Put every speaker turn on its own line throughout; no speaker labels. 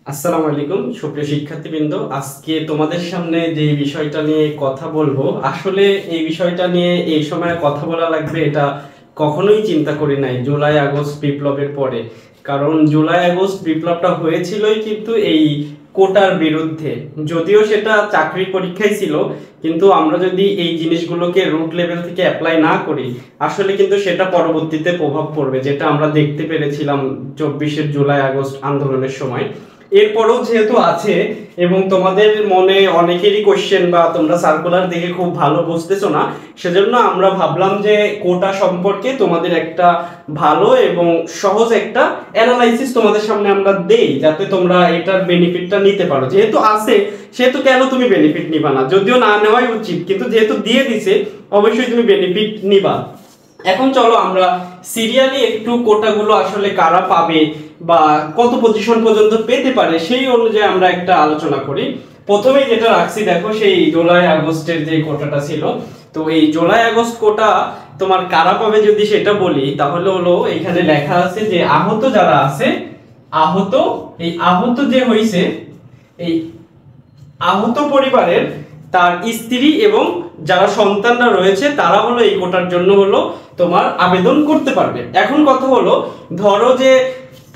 আসসালামু আলাইকুম সুপ্রিয় শিক্ষার্থীবৃন্দ, আজকে তোমাদের সামনে যে বিষয়টা নিয়ে কথা বলবো, আসলে এই বিষয়টা নিয়ে এই সময় কথা বলা লাগবে এটা কখনোই চিন্তা করি নাই জুলাই আগস্ট বিপ্লবের পরে। কারণ জুলাই আগস্ট বিপ্লবটা হয়েছিলই কিন্তু এই কোটার বিরুদ্ধে। যদিও সেটা চাকরির পরীক্ষায় ছিল, কিন্তু আমরা যদি এই জিনিসগুলোকে রুট লেভেল থেকে অ্যাপ্লাই না করি, আসলে কিন্তু সেটা পরবর্তীতে প্রভাব পড়বে, যেটা আমরা দেখতে পেরেছিলাম 24 জুলাই আগস্ট আন্দোলনের সময়। এরপরও যেহেতু আছে এবং তোমাদের মনে অনেকেরই কোশ্চেন বা তোমরা সার্কুলার দেখে খুব ভালো বুঝতেছো না, সেজন্য আমরা ভাবলাম যে কোটা সম্পর্কে তোমাদের একটা ভালো এবং সহজ একটা অ্যানালাইসিস তোমাদের সামনে আমরা দেই, যাতে তোমরা এটার বেনিফিটটা নিতে পারো। যেহেতু আছে সেহেতু কেন তুমি বেনিফিট নিবা না? যদিও না নেওয়াই উচিত, কিন্তু যেহেতু দিয়ে দিছে অবশ্যই তুমি বেনিফিট নিবা। এখন চলো আমরা সিরিয়ালি একটু কোটাগুলো আসলে কারা পাবে বা কত পজিশন পর্যন্ত পেতে পারে সেই অনুযায়ী আমরা একটা আলোচনা করি। প্রথমেই যেটা রাখছি দেখো, সেই জুলাই আগস্টের যে কোটাটা ছিল, তো এই জুলাই আগস্ট কোটা তোমার কারা পাবে যদি সেটা বলি, তাহলে হলো এখানে লেখা আছে যে আহত যারা আছে, আহত এই আহত যে হইছে, এই আহত পরিবারের তার স্ত্রী এবং যারা সন্তানরা রয়েছে তারা হলো এই কোটার জন্য হলো তোমার আবেদন করতে পারবে। এখন কথা হলো, ধরো যে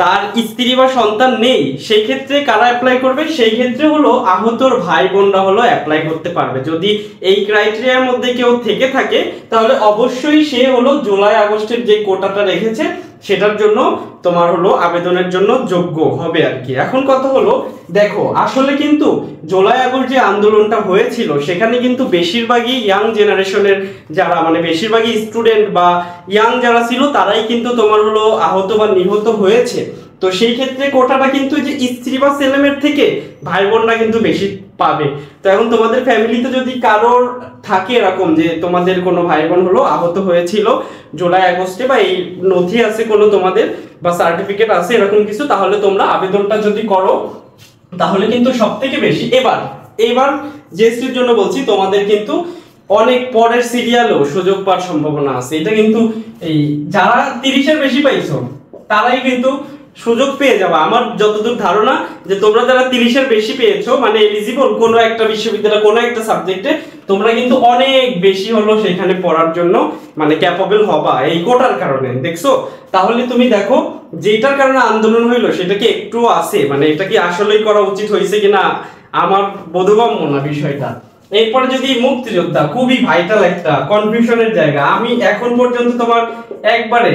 তার স্ত্রী বা সন্তান নেই, সেই ক্ষেত্রে কারা অ্যাপ্লাই করবে? সেই ক্ষেত্রে হলো আহতর ভাই বোনরা হলো অ্যাপ্লাই করতে পারবে। যদি এই ক্রাইটেরিয়ার মধ্যে কেউ থেকে থাকে তাহলে অবশ্যই সে হলো জুলাই আগস্টের যে কোটাটা রেখেছে সেটার জন্য তোমার হলো আবেদনের জন্য যোগ্য হবে আর কি। এখন কথা হলো দেখো, আসলে কিন্তু জুলাই আগস্ট যে আন্দোলনটা হয়েছিল সেখানে কিন্তু বেশিরভাগই ইয়াং জেনারেশনের যারা, মানে বেশিরভাগই স্টুডেন্ট বা ইয়াং যারা ছিল তারাই কিন্তু তোমার হলো আহত বা নিহত হয়েছে। তো সেই ক্ষেত্রে কোটাটা কিন্তু যে স্ত্রী বা ছেলেমেয়ের থেকে ভাই বোনরা কিন্তু বেশি পাবে। তো এখন তোমাদের ফ্যামিলিতে যদি কারোর থাকে এরকম যে তোমাদের কোনো ভাই বোন হলো আহত হয়েছিল জুলাই আগস্টে, বা এই নথি আছে কোনো তোমাদের বা সার্টিফিকেট আছে এরকম কিছু, তাহলে তোমরা আবেদনটা যদি করো তাহলে কিন্তু সব থেকে বেশি এবার এবার জিএসটির জন্য বলছি, তোমাদের কিন্তু অনেক পরের সিরিয়ালেও সুযোগ পাওয়ার সম্ভাবনা আছে। এটা কিন্তু এই যারা 30-এর বেশি পাইছো তারাই কিন্তু সুযোগ পেয়ে যাবে। আমার যতদূর ধারণা যে তোমরা যারা 30-এর বেশি পেয়েছো, মানে এলিজিবল কোনো একটা বিশ্ববিদ্যালয় কোনো একটা সাবজেক্টে, তোমরা কিন্তু অনেক বেশি হলো সেখানে পড়ার জন্য মানে ক্যাপেবল হবা এই কোটার কারণে, দেখছো? তাহলে তুমি দেখো যেটার কারণে আন্দোলন হইলো সেটা কি একটু আছে, মানে এটা কি আসলেই করা উচিত হয়েছে কিনা আমার বোধগম্য না বিষয়টা। এরপরে যদি মুক্তিযোদ্ধা, খুবই ভাইটাল একটা কনফিউশনের জায়গা। আমি এখন পর্যন্ত তোমার একবারে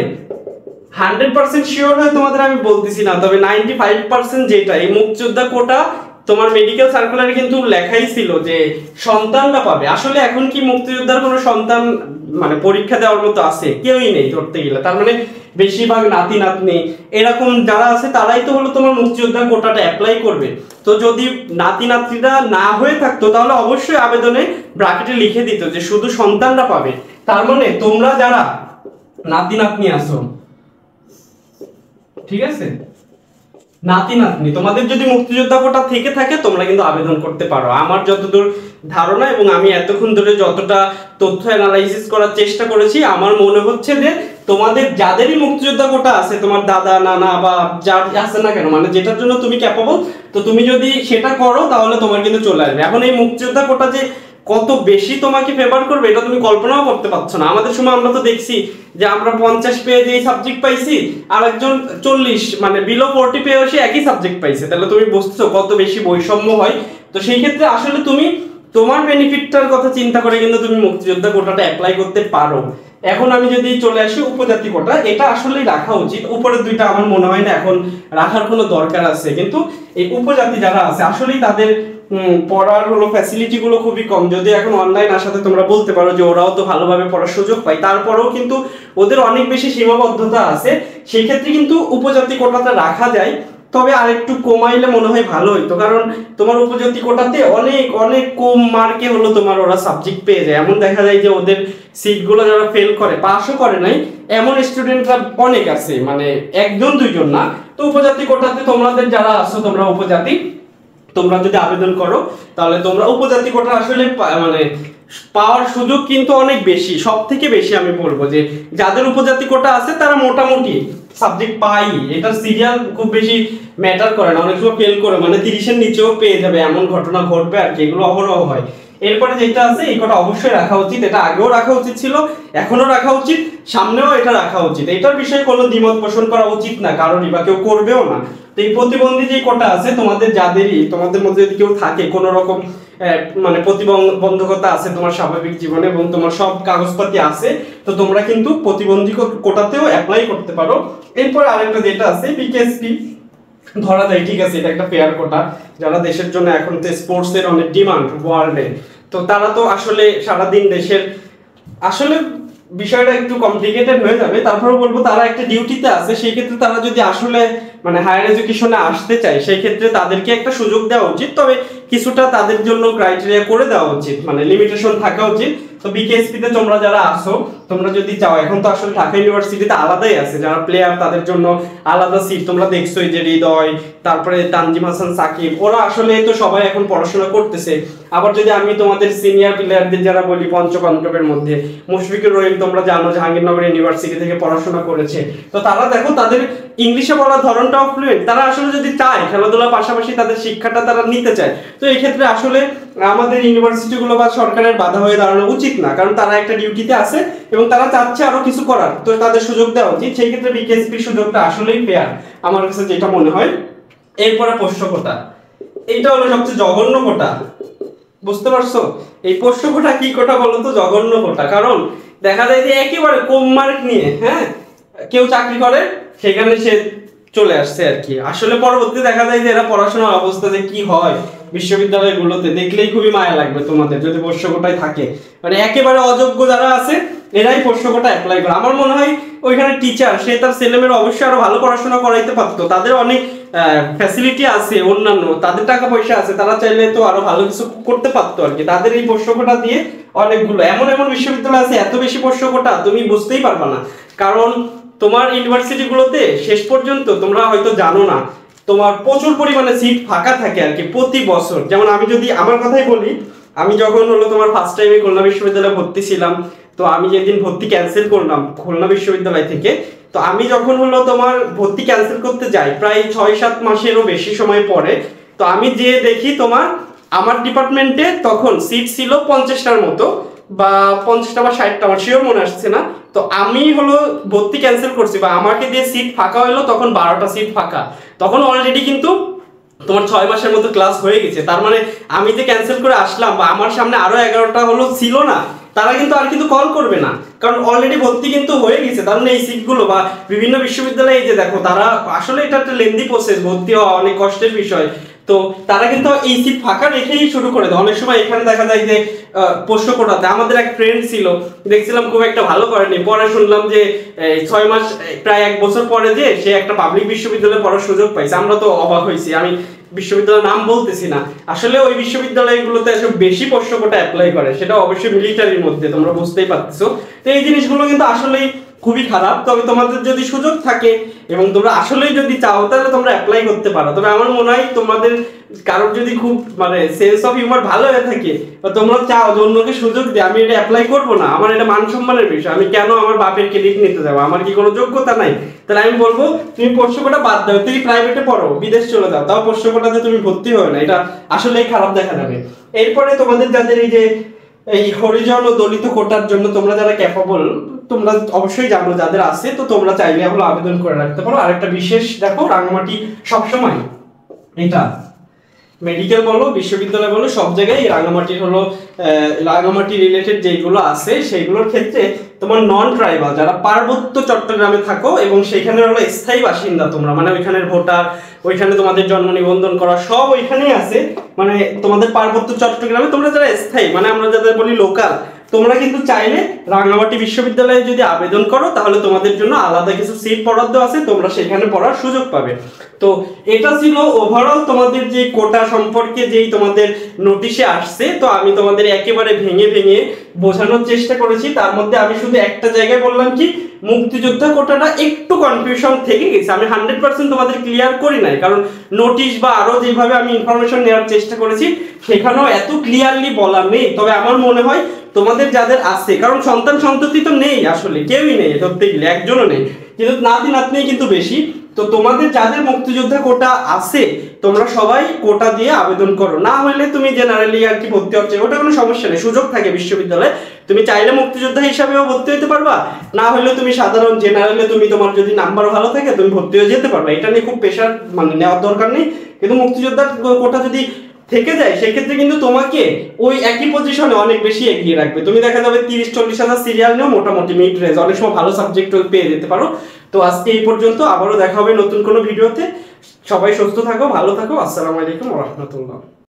100% শিওর হয়ে তোমাদের আমি বলতেছি না, তবে 95% যেটা এই মুক্তিযোদ্ধা কোটা তোমার মেডিকেল সার্কুলারে কিন্তু লেখাই ছিল যে সন্তানরা পাবে। আসলে এখন কি মুক্তিযোদ্ধার কোনো সন্তান মানে পরীক্ষা দেওয়ার মতো আছে? কেউই নেই ধরতে গেলে। তার মানে বেশিরভাগ নাতি নাতনি এরকম যারা আছে তারাই তো হলো তোমার মুক্তিযোদ্ধা কোটাটা অ্যাপ্লাই করবে। তো যদি নাতি নাতনিরা না হয়ে থাকতো তাহলে অবশ্যই আবেদনে ব্র্যাকেটে লিখে দিত যে শুধু সন্তানরা পাবে। তার মানে তোমরা যারা নাতি নাতনি আছো, ঠিক আছে, নাতি নাতনি তোমাদের যদি মুক্তিযোদ্ধা কোটা থেকে থাকে তোমরা কিন্তু আবেদন করতে পারো। আমার যতদূর ধারণা এবং আমি এতক্ষণ ধরে যতটা তথ্য অ্যানালাইসিস করার চেষ্টা করেছি, আমার মনে হচ্ছে যে তোমাদের যাদেরই মুক্তিযোদ্ধা কোটা আছে, তোমার দাদা নানা বা যার আছে না কেন, মানে যেটার জন্য তুমি ক্যাপাবল, তো তুমি যদি সেটা করো তাহলে তোমার কিন্তু চলে আসবে। এখন এই মুক্তিযোদ্ধা কোটা যে কত বেশি তোমাকে ফেভার করবে এটা তুমি কল্পনাও করতে পারছো না। আমাদের সময় আমরা তো দেখছি যে আমরা 50 পেয়ে যে সাবজেক্ট পাইছি, আর একজন 40 মানে বিলো 40 পেয়ে সে একই সাবজেক্ট পাইছে। তাহলে তুমি বুঝছো কত বেশি বৈষম্য হয়। তো সেই ক্ষেত্রে আসলে তুমি তোমার বেনিফিটটার কথা চিন্তা করে কিন্তু তুমি মুক্তিযোদ্ধা কোটাটা অ্যাপ্লাই করতে পারো। এখন আমি যদি চলে আসি উপজাতি কোটা, এটা আসলেই রাখা উচিত। উপরের দুইটা আমার মনে হয় না এখন রাখার কোনো দরকার আছে, কিন্তু এই উপজাতি যারা আছে আসলেই তাদের পড়ার হলো ফ্যাসিলিটি গুলো খুবই কম। যদি এখন অনলাইন আসাতে তোমরা বলতে পারো যে ওরাও তো ভালোভাবে পড়ার সুযোগ পায়, তারপরেও কিন্তু ওদের অনেক বেশি সীমাবদ্ধতা আছে। সেই ক্ষেত্রে কিন্তু উপজাতি কোটাটা রাখা যায়, তবে আরেকটু কমাইলে মনে হয় ভালো হইতো। কারণ তোমার উপজাতি কোটাতে অনেক অনেক কম মার্কে হলো তোমার ওরা সাবজেক্ট পেয়ে যায়। এমন দেখা যায় যে ওদের সিটগুলো যারা ফেল করে, পাসও করে নাই, এমন স্টুডেন্টরা অনেক আছে, মানে একজন দুইজন না। তো উপজাতি কোটাতে তোমাদের যারা আছো তোমরা উপজাতি, তোমরা যদি আবেদন করো তাহলে তোমরা উপজাতি কোটা আসলে মানে পাওয়ার সুযোগ কিন্তু অনেক বেশি, সব থেকে বেশি। আমি বলবো যে যাদের উপজাতি কোটা আছে তারা মোটামুটি সাবজেক্ট পাই, এটা সিরিয়াল খুব বেশি ম্যাটার করে না, অনেক সময় ফেল করে মানে 30-এর নিচেও পেয়ে যাবে এমন ঘটনা ঘটবে আর কি, এগুলো অহরহ হয়। এরপরে যেটা আছে এই কটা অবশ্যই রাখা উচিত, এটা আগেও রাখা উচিত ছিল, এখনো রাখা উচিত, সামনেও এটা রাখা উচিত, এটার বিষয়ে কোনো দ্বিমত পোষণ করা উচিত না কারোরই, বা কেউ করবেও না। তো এই প্রতিবন্ধী যে কটা আছে তোমাদের যাদেরই, তোমাদের মধ্যে যদি কেউ থাকে কোনো রকম মানে প্রতিবন্ধকতা আছে তোমার স্বাভাবিক জীবনে এবং তোমার সব কাগজপাতি আছে, তো তোমরা কিন্তু প্রতিবন্ধী কোটাতেও অ্যাপ্লাই করতে পারো। এরপর আরেকটা যেটা আছে বিকেএসপি, ধরা যায় ঠিক আছে এটা একটা ফেয়ার কোটা, যারা দেশের জন্য এখন তো স্পোর্টস এর অনেক ডিমান্ড ওয়ার্ল্ডে, তো তারা তো আসলে সারাদিন দেশের, আসলে বিষয়টা একটু কমপ্লিকেটেড হয়ে যাবে, তারপরে বলবো তারা একটা ডিউটিতে আছে, সেই ক্ষেত্রে তারা যদি আসলে মানে হায়ার এডুকেশনে আসতে চায় সেই ক্ষেত্রে তাদেরকে একটা সুযোগ দেওয়া উচিত, তবে কিছুটা তাদের জন্য ক্রাইটেরিয়া করে দেওয়া উচিত, মানে লিমিটেশন থাকা উচিত। তো বিকেএসপি তে তোমরা যারা আসো, তোমরা যদি চাও, এখন তো আসলে ঢাকা ইউনিভার্সিটিতে আলাদাই আছে, যারা প্লেয়ার তাদের জন্য আলাদা সিট, তোমরা দেখছোই যে হৃদয়, তারপরে তানজিম হাসান সাকিব, ওরা আসলে তো সবাই এখন পড়াশোনা করতেছে। আবার যদি আমি তোমাদের সিনিয়র প্লেয়ারদের যারা বলি পঞ্চপাণ্ডবের মধ্যে মুশফিকুর রহিম, তোমরা জানো জাহাঙ্গীরনগর ইউনিভার্সিটি থেকে পড়াশোনা করেছে, তো তারা দেখো তাদের ইংলিশে বলার ধরনটাও ফ্লুয়েন্ট, তারা আসলে যদি চায় খেলাধুলার পাশাপাশি তাদের শিক্ষাটা তারা নিতে চায়, তো এই ক্ষেত্রে আসলে আমাদের ইউনিভার্সিটিগুলো বা সরকারের বাধা হয়ে দাঁড়ানো উচিত না, কারণ তারা একটা ডিউটিতে আছে এবং তারা চাচ্ছে আরো কিছু করার, তো তাদের সুযোগ দেওয়া উচিত। সেই ক্ষেত্রে বিকেএসপির সুযোগটা আসলেই ফেয়ার আমার কাছে যেটা মনে হয়। এরপরে পোষ্য কোটা, এইটা হলো সবচেয়ে জঘন্য কোটা, বুঝতে পারছো? এই পোষ্য কোটা কি কোটা বলো তো? জঘন্য কোটা। কারণ দেখা যায় যে একেবারে কম মার্ক নিয়ে হ্যাঁ কেউ চাকরি করে, সেখানে সে চলে আসছে আর কি। আসলে পরবর্তীতে দেখা যায় যে এরা পড়াশোনার অবস্থা যে কি হয় বিশ্ববিদ্যালয়গুলোতে, দেখলেই খুবই মায়া লাগবে তোমাদের যদি পোষ্য কোটায় থাকে, মানে একেবারে অযোগ্য যারা আছে এরাই পোষ্য কোটা অ্যাপ্লাই করে। আমার মনে হয় ওইখানে টিচার সে তার ছেলেমেয়েরা অবশ্যই আরো ভালো পড়াশোনা করাইতে পারতো, তাদের অনেক ফ্যাসিলিটি আছে, অন্যান্য তাদের টাকা পয়সা আছে, তারা চাইলে তো আরো ভালো কিছু করতে পারতো আর কি। তাদের এই পোষ্য কোটা দিয়ে অনেকগুলো এমন এমন বিশ্ববিদ্যালয় আছে এত বেশি পোষ্য কোটা তুমি বুঝতেই পারবা না। কারণ তোমার ইউনিভার্সিটিগুলোতে শেষ পর্যন্ত তোমরা হয়তো জানো না, তোমার প্রচুর পরিমাণে সিট ফাঁকা থাকে আর কি প্রতি বছর। যেমন আমি যদি আমার কথাই বলি, আমি যখন হলো তোমার ফার্স্ট টাইমে খুলনা বিশ্ববিদ্যালয়ে ভর্তি ছিলাম, তো আমি যেদিন ভর্তি ক্যান্সেল করলাম খুলনা বিশ্ববিদ্যালয় থেকে, তো আমি যখন হলো তোমার ভর্তি ক্যান্সেল করতে যাই প্রায় 6-7 মাসেরও বেশি সময় পরে, তো আমি যে দেখি তোমার আমার ডিপার্টমেন্টে তখন সিট ছিল 50টার মতো, বা 50টা বা 60টা, আমার শিওর মনে আসছে না। তো আমি হলো ভর্তি ক্যান্সেল করছি বা আমাকে দিয়ে সিট ফাঁকা হলো তখন 12টা সিট ফাঁকা, তখন অলরেডি কিন্তু তোমার 6 মাসের মতো ক্লাস হয়ে গেছে। তার মানে আমি যে ক্যান্সেল করে আসলাম বা আমার সামনে আরো 11টা হলো ছিল না, তারা কিন্তু আর কিন্তু কল করবে না, কারণ অলরেডি ভর্তি কিন্তু হয়ে গেছে। তার মানে এই সিটগুলো বা বিভিন্ন বিশ্ববিদ্যালয়ে এই যে দেখো, তারা আসলে এটা একটা লেন্দি প্রসেস, ভর্তি হওয়া অনেক কষ্টের বিষয়, তো তারা কিন্তু এই সিট ফাঁকা রেখেই শুরু করে দেয়। অনেক সময় এখানে দেখা যায় যে পোষ্য কোটাতে আমাদের এক ফ্রেন্ড ছিল, দেখছিলাম খুব একটা ভালো করেনি, পরে শুনলাম যে 6 মাস প্রায় 1 বছর পরে যে সে একটা পাবলিক বিশ্ববিদ্যালয়ে পড়ার সুযোগ পাইছে। আমরা তো অবাক হয়েছি, আমি বিশ্ববিদ্যালয়ের নাম বলতেছি না, আসলে ওই বিশ্ববিদ্যালয়গুলোতে এসব বেশি পোষ্য কোটা অ্যাপ্লাই করে, সেটা অবশ্যই মিলিটারির মধ্যে, তোমরা বুঝতেই পারছো। তো এই জিনিসগুলো কিন্তু আসলেই খুবই খারাপ। তবে তোমাদের যদি সুযোগ থাকে এবং তোমরা আসলেই যদি চাও তাহলে তোমরা অ্যাপ্লাই করতে পারো। তবে আমার মনে হয় তোমাদের কারোর যদি খুব মানে সেন্স অফ হিউমার ভালো হয়ে থাকে বা তোমরা চাও যে অন্যকে সুযোগ দিয়ে আমি এটা অ্যাপ্লাই করবো না, আমার এটা মান সম্মানের বিষয়, আমি কেন আমার বাপের ক্রেডিট নিতে যাবো, আমার কি কোনো যোগ্যতা নাই, তাহলে আমি বলবো তুমি পোষ্য কোটা বাদ দাও, তুমি প্রাইভেটে পড়ো, বিদেশ চলে যাও, তাও পোষ্য কোটাতে তুমি ভর্তি হবে না, এটা আসলেই খারাপ দেখা যাবে। এরপরে তোমাদের যাদের এই যে এই হরিজন ও দলিত কোটার জন্য তোমরা যারা ক্যাপাবল, তোমরা অবশ্যই জানো যাদের আছে, তো তোমরা চাইলে হলো আবেদন করে রাখতে পারো। আরেকটা বিশেষ দেখো, রাঙামাটি সবসময় এটা মেডিকেল বলো বিশ্ববিদ্যালয় বলো সব জায়গায় রাঙামাটির হলো রাঙামাটি রিলেটেড যেগুলো আছে সেইগুলোর ক্ষেত্রে তোমার নন ট্রাইবাল যারা পার্বত্য চট্টগ্রামে থাকো এবং সেখানে হলো স্থায়ী বাসিন্দা তোমরা, মানে ওইখানের ভোটার, ওইখানে তোমাদের জন্ম নিবন্ধন করা সব ওইখানেই আছে, মানে তোমাদের পার্বত্য চট্টগ্রামে তোমরা যারা স্থায়ী, মানে আমরা যাদের বলি লোকাল, তোমরা কিন্তু চাইলে রাঙামাটি বিশ্ববিদ্যালয়ে যদি আবেদন করো তাহলে তোমাদের জন্য আলাদা কিছু সিট বরাদ্দ আছে, তোমরা সেখানে পড়ার সুযোগ পাবে। তো এটা ছিল ওভারঅল তোমাদের যে কোটা সম্পর্কে যেই তোমাদের নোটিশে আসছে। তো আমি তোমাদের একেবারে ভেঙে ভেঙে বোঝানোর চেষ্টা করেছি, তার মধ্যে আমি শুধু একটা জায়গায় বললাম কি মুক্তিযোদ্ধা কোটাটা একটু কনফিউশন থেকে গেছে, আমি 100% তোমাদের ক্লিয়ার করি নাই, কারণ নোটিশ বা আরো যেভাবে আমি ইনফরমেশন নেওয়ার চেষ্টা করেছি সেখানেও এত ক্লিয়ারলি বলা নেই। তবে আমার মনে হয় তোমাদের যাদের আছে, কারণ সন্তান সন্ততি তো নেই, আসলে কেউই নেই ধরতে গেলে, একজনও নেই, কিন্তু নাতি নাতনি কিন্তু বেশি। তো তোমাদের যাদের মুক্তিযোদ্ধা কোটা আছে তোমরা সবাই কোটা দিয়ে আবেদন করো, না হলে তুমি জেনারেলি আর কি ভর্তি হচ্ছে, ওটা কোনো সমস্যা নেই, সুযোগ থাকে বিশ্ববিদ্যালয়ে। তুমি চাইলে মুক্তিযোদ্ধা হিসাবেও ভর্তি হতে পারবা, না হলে তুমি সাধারণ জেনারেলে তুমি তোমার যদি নাম্বার ভালো থাকে তুমি ভর্তি হয়ে যেতে পারবা, এটা নিয়ে খুব প্রেশার মানে নেওয়ার দরকার নেই। কিন্তু মুক্তিযোদ্ধার কোটা যদি থেকে যায় সেক্ষেত্রে কিন্তু তোমাকে ওই একই পজিশনে অনেক বেশি এগিয়ে রাখবে, তুমি দেখা যাবে 30-40 হাজার সিরিয়াল নিয়েও মোটামুটি মিড রেঞ্জ অনেক সময় ভালো সাবজেক্ট পেয়ে যেতে পারো। তো আজকে এই পর্যন্ত, আবারও দেখা হবে নতুন কোনো ভিডিওতে। সবাই সুস্থ থাকো, ভালো থাকো, আসসালামু আলাইকুম ওয়া রাহমাতুল্লাহ।